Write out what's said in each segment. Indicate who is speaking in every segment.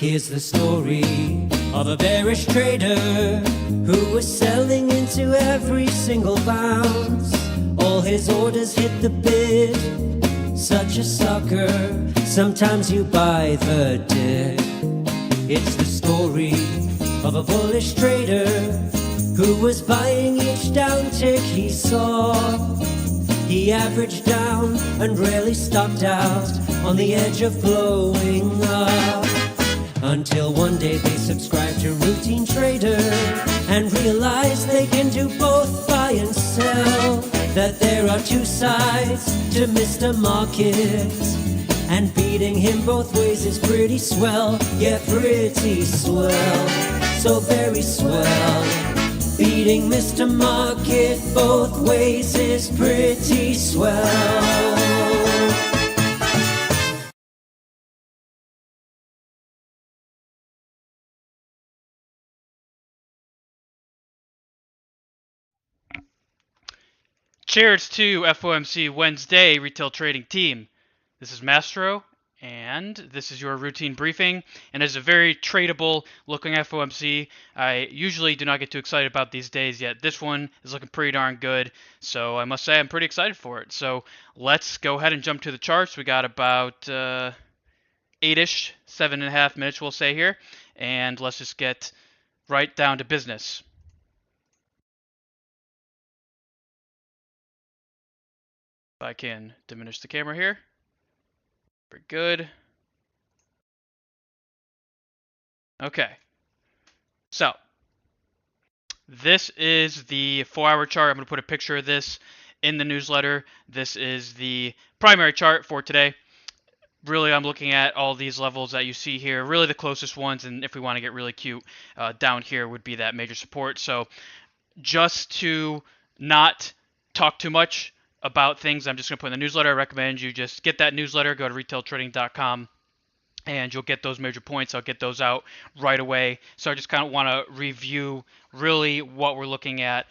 Speaker 1: Here's the story of a bearish trader who was selling into every single bounce. All his orders hit the bid, such a sucker. Sometimes you buy the dip. It's the story of a bullish trader who was buying each down tick he saw. He averaged down and rarely stopped out on the edge of blowing up. Until one day they subscribed to Routine Trader and realized they can do both buy and sell. That there are two sides to Mr. Market, and beating him both ways is pretty swell. Yeah, pretty swell, so very swell. Beating Mr. Market both ways is pretty swell.
Speaker 2: Cheers to FOMC Wednesday retail trading team. This is Mastro, and this is your routine briefing. And as a very tradable looking FOMC, I usually do not get too excited about these days, yet this one is looking pretty darn good. So I must say I'm pretty excited for it. So let's go ahead and jump to the charts. We got about 8-ish, 7.5 minutes we'll say here. And let's just get right down to business. If I can diminish the camera here. Very good. Okay. So, this is the 4-hour chart. I'm going to put a picture of this in the newsletter. This is the primary chart for today. Really, I'm looking at all these levels that you see here, really the closest ones, and if we want to get really cute, down here would be that major support. So, just to not talk too much about things I'm just going to put in the newsletter, I recommend you just get that newsletter, go to retailtrading.com, and you'll get those major points. I'll get those out right away. So I just kind of want to review really what we're looking at,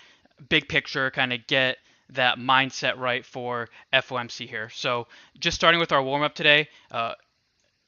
Speaker 2: big picture, kind of get that mindset right for FOMC here. So just starting with our warm-up today,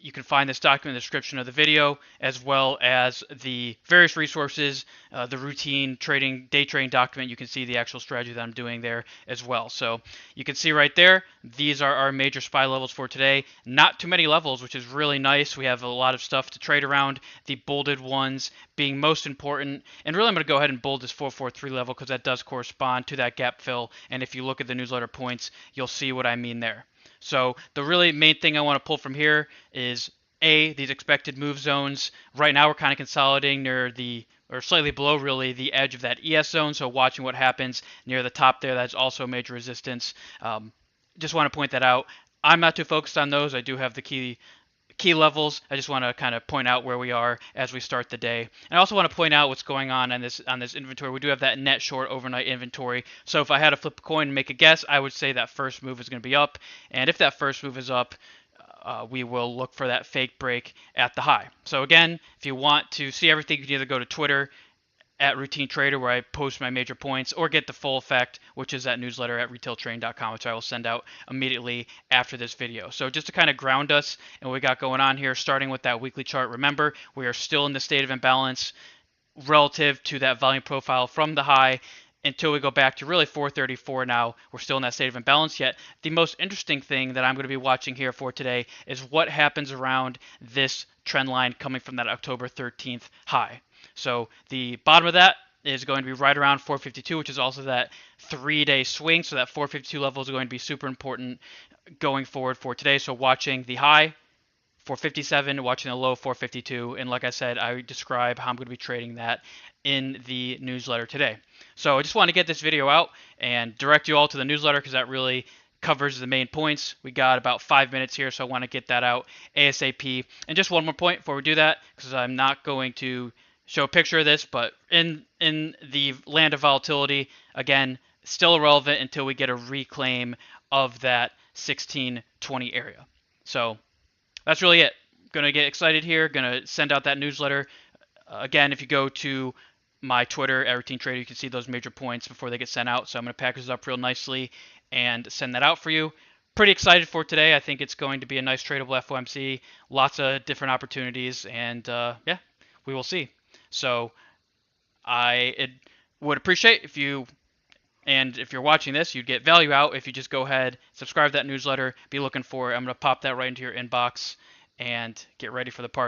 Speaker 2: you can find this document in the description of the video, as well as the various resources, the routine trading, day trading document. You can see the actual strategy that I'm doing there as well. So you can see right there, these are our major SPY levels for today. Not too many levels, which is really nice. We have a lot of stuff to trade around, the bolded ones being most important. And really, I'm going to go ahead and bold this 443 level because that does correspond to that gap fill. And if you look at the newsletter points, you'll see what I mean there. So the really main thing I want to pull from here is these expected move zones. Right now we're kind of consolidating near the, or slightly below really, the edge of that ES zone. So watching what happens near the top there, that's also major resistance. Just want to point that out. I'm not too focused on those. I do have the key levels. I just want to kind of point out where we are as we start the day. And I also want to point out what's going on this inventory. We do have that net short overnight inventory. So if I had to flip a coin and make a guess, I would say that first move is going to be up. And if that first move is up, we will look for that fake break at the high. So again, if you want to see everything, you can either go to Twitter at Routine Trader, where I post my major points, or get the full effect, which is that newsletter at retailtrading.com, which I will send out immediately after this video. So just to kind of ground us and what we got going on here, starting with that weekly chart, remember, we are still in the state of imbalance relative to that volume profile from the high until we go back to really 434 now. We're still in that state of imbalance, yet the most interesting thing that I'm going to be watching here for today is what happens around this trend line coming from that October 13th high. So the bottom of that is going to be right around 452, which is also that 3-day swing. So that 452 level is going to be super important going forward for today. So watching the high, 457, watching the low, 452. And like I said, I describe how I'm going to be trading that in the newsletter today. So I just want to get this video out and direct you all to the newsletter because that really covers the main points. We got about 5 minutes here, so I want to get that out ASAP. And just one more point before we do that, because I'm not going to show a picture of this, but in the land of volatility, again, still irrelevant until we get a reclaim of that 1620 area. So that's really it. Going to get excited here. Going to send out that newsletter. Again, if you go to my Twitter at Routine Trader, you can see those major points before they get sent out. So I'm going to package it up real nicely and send that out for you. pretty excited for today. I think it's going to be a nice tradable FOMC, lots of different opportunities, and yeah, we will see. So would appreciate if you, and if you're watching this, you'd get value out if you just go ahead, subscribe to that newsletter, be looking for it. I'm going to pop that right into your inbox and get ready for the party.